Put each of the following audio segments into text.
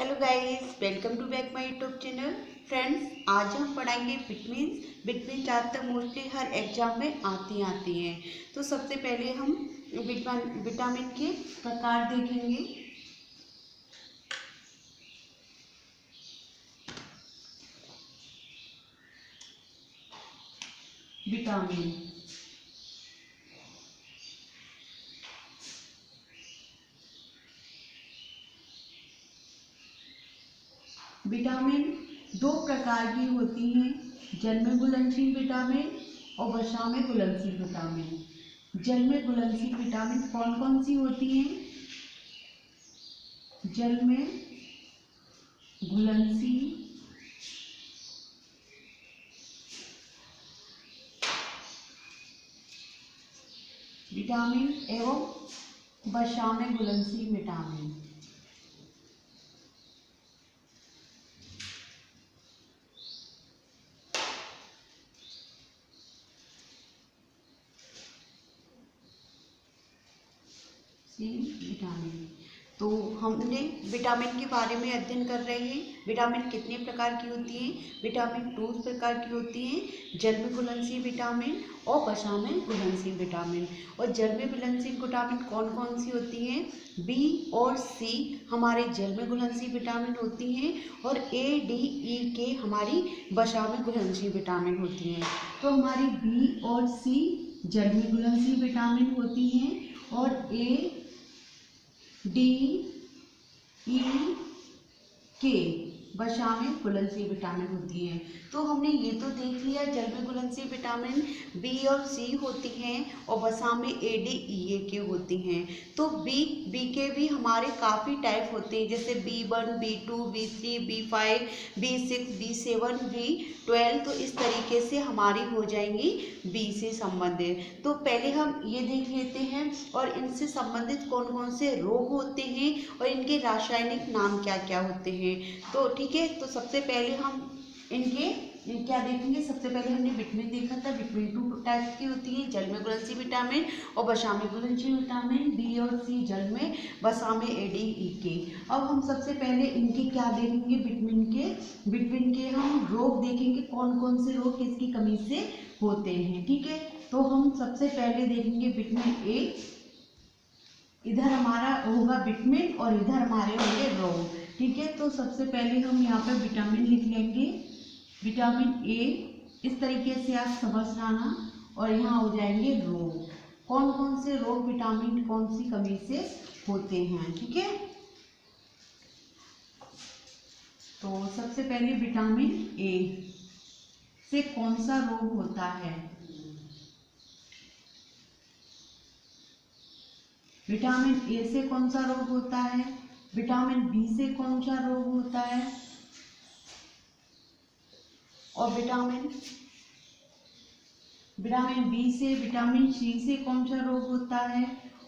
Hello guys, welcome to back my YouTube channel. Friends, आज हम पढ़ाएंगे विटामिन ज़्यादातर मोस्टली हर एग्जाम में आती हैं। तो सबसे पहले हम विटामिन के प्रकार देखेंगे। विटामिन विटामिन दो प्रकार की होती हैं, जल में घुलनशील विटामिन और वसा में घुलनशील विटामिन। जल में घुलनशील विटामिन कौन कौन सी होती हैं? जल में घुलनशील विटामिन एवं वसा में घुलनशील विटामिन। विटामिन तो हमने विटामिन के बारे में अध्ययन कर रहे हैं। विटामिन कितने प्रकार की होती हैं? विटामिन 2 प्रकार की होती हैं, जल में घुलनशील विटामिन और वसा में घुलनशील विटामिन। और जल में घुलनशील विटामिन कौन कौन सी होती हैं? बी और सी हमारे जल में घुलनशील विटामिन होती हैं और ए, डी, ई के हमारी वसा में घुलनशील विटामिन होती हैं। तो हमारी बी और सी जल में घुलनशील विटामिन होती हैं और ए, डी, ई, के वसा में घुलनशील विटामिन होती है। तो हमने ये तो देख लिया, जल में घुलनशील विटामिन बी और सी होती हैं और वसा में ए, डी, ई, के होती हैं। तो बी के भी हमारे काफ़ी टाइप होते हैं, जैसे B1, B2, B3, B5, B6, B7, B12। तो इस तरीके से हमारी हो जाएंगी बी से संबंधित। तो पहले हम ये देख लेते हैं और इनसे संबंधित कौन कौन से रोग होते हैं और इनके रासायनिक नाम क्या क्या होते हैं। तो ठीक है, तो सबसे पहले हम इनके क्या देखेंगे। सबसे पहले हमने विटामिन देखा था, विटामिन 2 टाइप की होती है, जल में घुलनशील विटामिन और वसा में घुलनशील विटामिन। बी और सी जल में, वसा में ए, डी, ई के। अब हम सबसे पहले इनके क्या देखेंगे, विटामिन के हम रोग देखेंगे, कौन कौन से रोग किसकी कमी से होते हैं। ठीक है, तो हम सबसे पहले देखेंगे विटामिन ए। इधर हमारा होगा विटामिन और इधर हमारे होंगे रोग। ठीक है, तो सबसे पहले हम यहाँ पे विटामिन लिख लेंगे, विटामिन ए। इस तरीके से आप समझ लाना और यहाँ हो जाएंगे रोग। कौन कौन से रोग विटामिन कौन सी कमी से होते हैं। ठीक है, तो सबसे पहले विटामिन ए से कौन सा रोग होता है? विटामिन ए से कौन सा रोग होता है? विटामिन बी से कौन सा रोग होता है? और विटामिन बी से, विटामिन सी से कौन सा रोग होता है?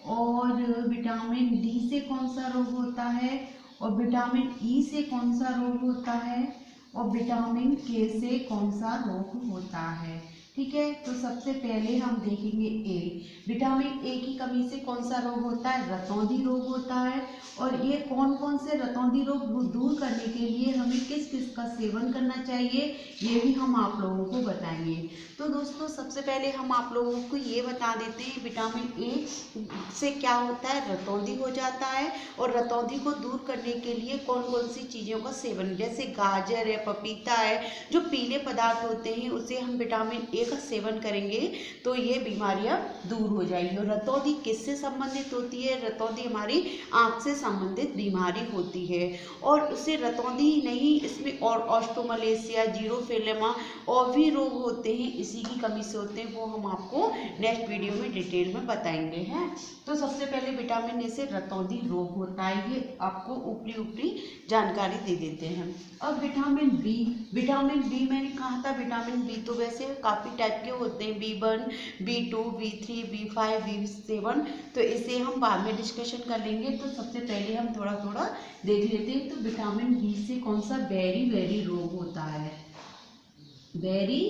और विटामिन डी से कौन सा रोग होता है? और विटामिन ई से कौन सा रोग होता है? और विटामिन के से कौन सा रोग होता है। ठीक है, तो सबसे पहले हम देखेंगे ए। विटामिन ए की कमी से कौन सा रोग होता है? रतौंधी रोग होता है। और ये कौन कौन से रतौंधी रोग दूर करने के लिए हमें किस किस का सेवन करना चाहिए, ये भी हम आप लोगों को बताएंगे। तो दोस्तों, सबसे पहले हम आप लोगों को ये बता देते हैं, विटामिन ए से क्या होता है? रतौंधी हो जाता है। और रतौंधी को दूर करने के लिए कौन कौन सी चीज़ों का सेवन, जैसे गाजर है, पपीता है, जो पीले पदार्थ होते हैं, उसे हम विटामिन ए का सेवन करेंगे तो ये बीमारियां दूर हो जाएंगी। और रतौंधी किससे संबंधित होती है? रतौंधी हमारी आँख से संबंधित बीमारी होती है। और उससे रतौंधी ही नहीं, इसमें और ऑस्टोमलेशिया, जीरोफिलेमा और भी रोग होते हैं, इसी की कमी से होते हैं, वो हम आपको नेक्स्ट वीडियो में डिटेल में बताएंगे हैं। तो सबसे पहले विटामिन ए से रतौंधी रोग होता है, ये आपको ऊपरी जानकारी दे देते हैं। अब विटामिन बी मैंने कहा था, विटामिन बी तो वैसे काफ़ी टाइप के होते हैं, B1, B2, B3, B5, B7। तो इसे हम बाद में डिस्कशन कर लेंगे। तो सबसे पहले हम थोड़ा थोड़ा देख लेते हैं। तो विटामिन बी से कौन सा बेरी रोग होता है? बेरी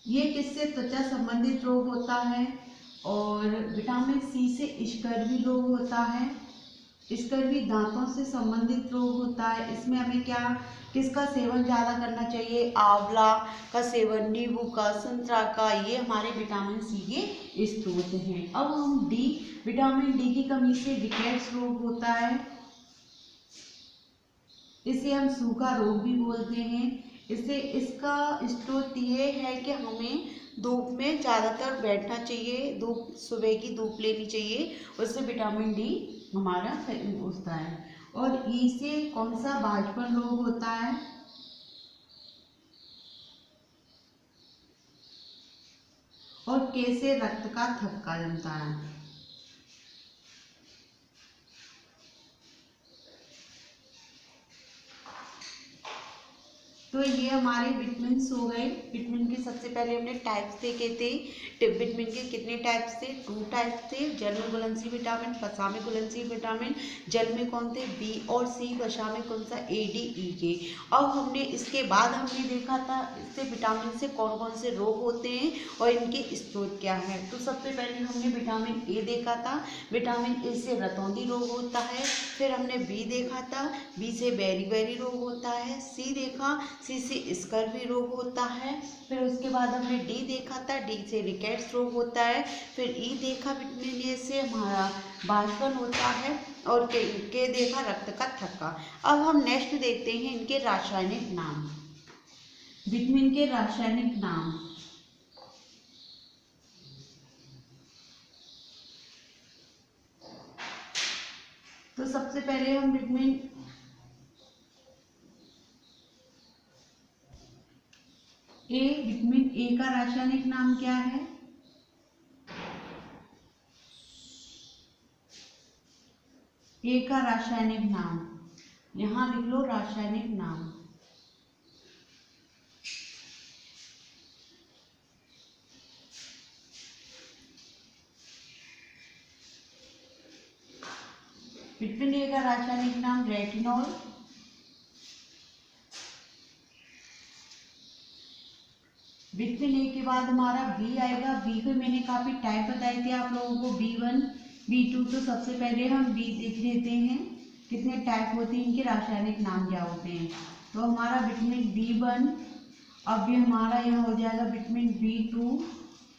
ये किससे त्वचा संबंधित रोग होता है। और विटामिन सी से स्कर्वी रोग होता है। स्कर्वी दांतों से संबंधित रोग होता है। इसमें हमें क्या किसका सेवन ज़्यादा करना चाहिए? आंवला का सेवन, नींबू का, संतरा का, ये हमारे विटामिन सी के स्रोत हैं। अब हम डी, विटामिन डी की कमी से रिकेट्स रोग होता है, इसे हम सूखा रोग भी बोलते हैं। इसे इसका स्रोत ये है कि हमें धूप में ज़्यादातर बैठना चाहिए, धूप सुबह की धूप लेनी चाहिए, उससे विटामिन डी हमारा होता है। और ई से कौन सा? बांझपन रोग होता है। और के से रक्त का थक्का जमता है। तो ये हमारे विटामिन्स हो गए। विटामिन के सबसे पहले हमने टाइप्स देखे थे। विटामिन के कितने टाइप्स थे? 2 टाइप्स थे। जल में घुलनशील विटामिन, वसा में घुलनशील विटामिन। जल में कौन थे? बी और सी। वसा में कौन सा? ए, डी, ई, के। अब हमने इसके बाद हमने देखा था इससे विटामिन से कौन कौन से रोग होते हैं और इनके स्रोत क्या है। तो सबसे पहले हमने विटामिन ए देखा था। विटामिन ए से रतौंधी रोग होता है। फिर हमने बी देखा था, बी से बेरी रोग होता है। सी देखा, सी से स्कर्वी रोग होता है। फिर उसके बाद हमने डी देखा था, डी से रिकेट्स रोग होता है। फिर ई देखा, विटामिन ए से हमारा बांझपन होता है। और के देखा, रक्त का थक्का। अब हम नेक्स्ट देखते हैं इनके रासायनिक नाम। विटामिन के रासायनिक नाम। तो सबसे पहले हम विटामिन ए, विटामिन ए का रासायनिक नाम क्या है? ए का रासायनिक नाम यहां लिख लो, रासायनिक नाम। विटामिन ए का रासायनिक नाम रेटिनॉल। विटामिन ए के बाद हमारा बी आएगा। बी को मैंने काफी टाइप बताए थे आप लोगों को, B1, B2। तो सबसे पहले हम बी देख लेते हैं कितने टाइप होते हैं, इनके रासायनिक नाम क्या होते हैं। तो हमारा विटामिन B1, अब भी हमारा यह हो जाएगा विटामिन B2।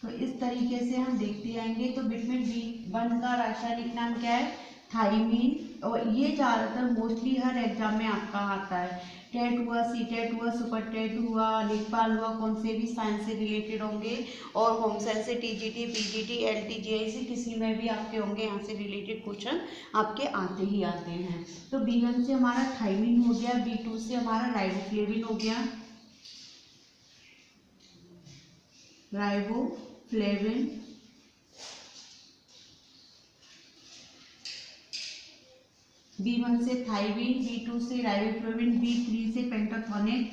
तो इस तरीके से हम देखते आएंगे। तो विटामिन B1 का रासायनिक नाम क्या है? थायमीन। और ये ज़्यादातर मोस्टली हर एग्जाम में आपका आता है। टेट हुआ, सी टेट हुआ, सुपर टेट हुआ, लेखपाल हुआ, कौन से भी साइंस से रिलेटेड होंगे। और होम साइंस से टीजीटी, पीजीटी, एलटीजीआई से किसी में भी आपके होंगे, यहाँ से रिलेटेड क्वेश्चन आपके आते ही आते हैं। तो B1 से हमारा थायमीन हो गया, B2 से हमारा राइबोफ्लेविन हो गया, राइबोफ्लेविन। B1 से थायमीन, B2 से राइबोफ्लेविन, B3 से पेंटाथोनिक,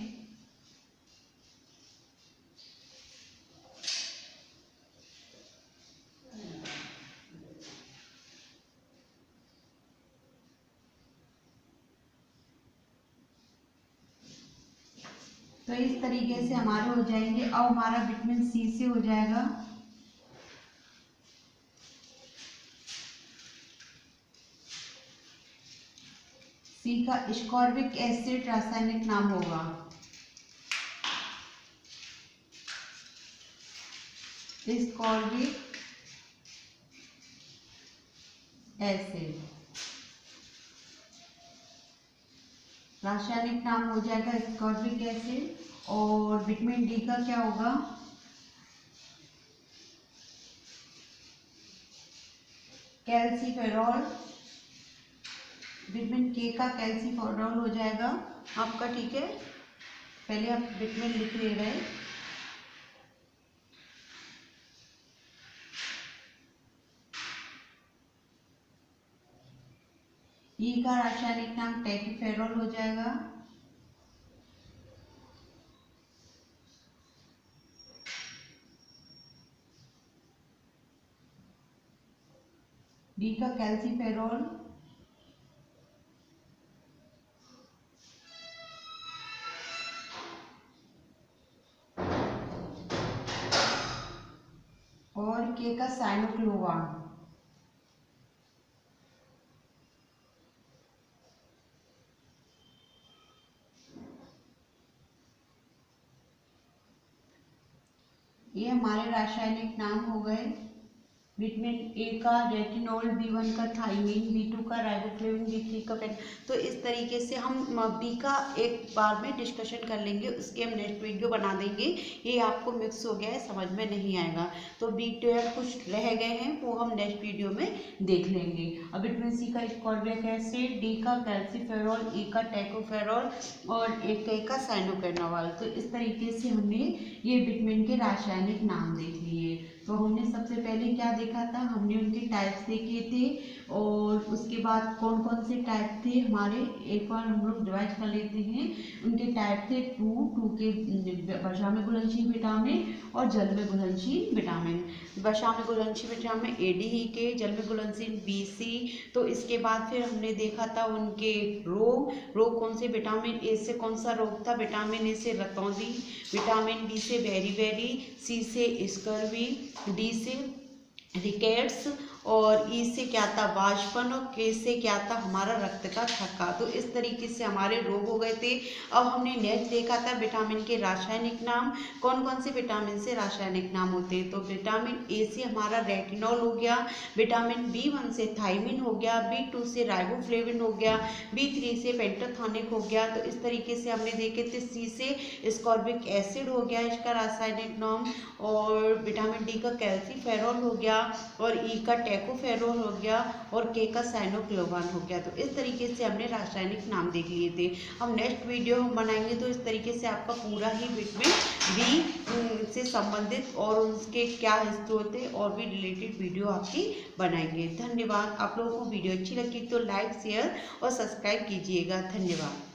तो इस तरीके से हमारे हो जाएंगे। अब हमारा विटामिन सी से हो जाएगा सी का स्कॉर्बिक एसिड रासायनिक नाम होगा। स्कॉर्बिक एसिड रासायनिक नाम हो जाएगा स्कॉर्बिक एसिड। और विटामिन डी का क्या होगा? कैल्सीफेरॉल। विटामिन के का कैल्सीफेरॉल हो जाएगा आपका, ठीक है। पहले आप विटामिन लिख ले रहे हैं। ई का रासायनिक नाम टैकीफेरॉल हो जाएगा। डी का कैल्सीफेरॉल। और के का साइनोक्लोवान। ये हमारे रासायनिक नाम हो गए। विटामिन ए का रेटिनॉल, बी1 का थायमीन, बी2 का राइबोफ्लेविन, बी3 का पेन। तो इस तरीके से हम बी का एक बार में डिस्कशन कर लेंगे, उसके हम नेक्स्ट वीडियो बना देंगे। ये आपको मिक्स हो गया है, समझ में नहीं आएगा, तो बी12 कुछ रह गए हैं वो हम नेक्स्ट वीडियो में देख लेंगे। अब विटामिन सी का एस्कॉर्बिक एसिड, डी का कैल्सीफेरॉल, ई का टैकोफेरॉल और एक का साइनोकेनोवाल। तो इस तरीके से हमने ये विटामिन के रासायनिक नाम देख लिए। तो हमने सबसे पहले क्या देखा था, हमने उनके टाइप्स देखे थे और उसके बाद कौन कौन से टाइप थे हमारे, एक बार हम लोग डिवाइड कर लेते हैं। उनके टाइप थे टू के वर्षा में घुलनशील विटामिन और जल में घुलनशील विटामिन। वर्षा में घुलनशील विटामिन ADE के, जल में घुलनशील BC। तो इसके बाद फिर हमने देखा था उनके रोग कौन से, विटामिन ए से कौन सा रोग था, विटामिन ए से रतौंधी, विटामिन बी से बेरी, सी से स्कर्वी, डी से रिकेट्स और ई से क्या था, वाष्पन और के से क्या था, हमारा रक्त का थक्का। तो इस तरीके से हमारे रोग हो गए थे। अब हमने नेक्स्ट देखा था विटामिन के रासायनिक नाम, कौन कौन से विटामिन से रासायनिक नाम होते हैं। तो विटामिन ए से हमारा रेटिनॉल हो गया, विटामिन बी1 से थायमीन हो गया, बी2 से राइबोफ्लेविन हो गया, बी3 से पेंटाथॉनिक हो गया। तो इस तरीके से हमने देखे थे। सी से एस्कॉर्बिक एसिड हो गया इसका रासायनिक नाम, और विटामिन डी का कैल्सीफेरॉल हो गया, और ई का टैकोफेरॉल हो गया, और के का साइनोक्लोवान हो गया। तो इस तरीके से हमने रासायनिक नाम देख लिए थे। हम नेक्स्ट वीडियो हम बनाएंगे तो इस तरीके से आपका पूरा ही विटामिन बी से संबंधित और उसके क्या हिस्से होते हैं और भी रिलेटेड वीडियो आपकी बनाएंगे। धन्यवाद। आप लोगों को वीडियो अच्छी लगी तो लाइक, शेयर और सब्सक्राइब कीजिएगा। धन्यवाद।